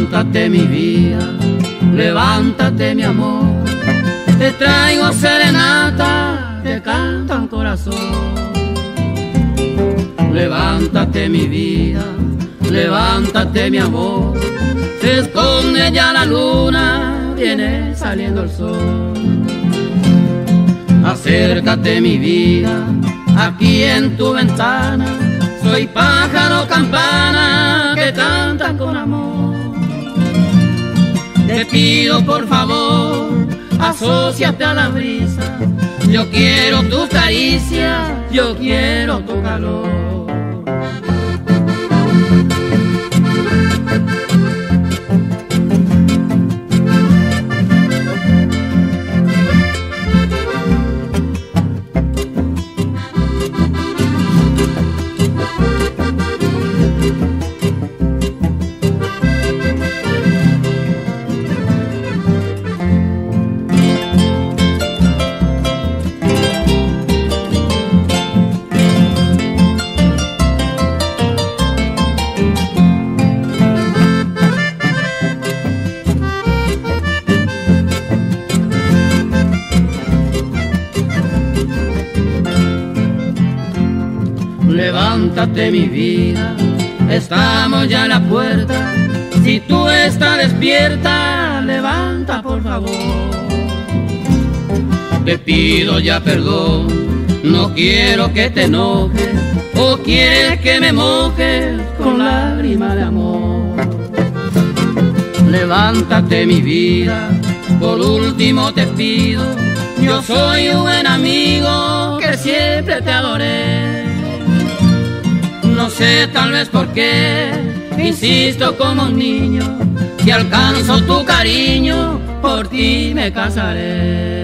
Levántate mi vida, levántate mi amor, te traigo serenata, te canta un corazón. Levántate mi vida, levántate mi amor, se esconde ya la luna, viene saliendo el sol. Acércate mi vida, aquí en tu ventana, soy pájaro campana que cantan con amor. Te pido por favor, asóciate a la brisa, yo quiero tu caricia, yo quiero tu calor. Levántate mi vida, estamos ya en la puerta, si tú estás despierta, levanta por favor. Te pido ya perdón, no quiero que te enojes, o quieres que me mojes con lágrimas de amor. Levántate mi vida, por último te pido, yo soy un buen amigo que siempre te adoré. No sé tal vez por qué, insisto como un niño, si alcanzo tu cariño, por ti me casaré.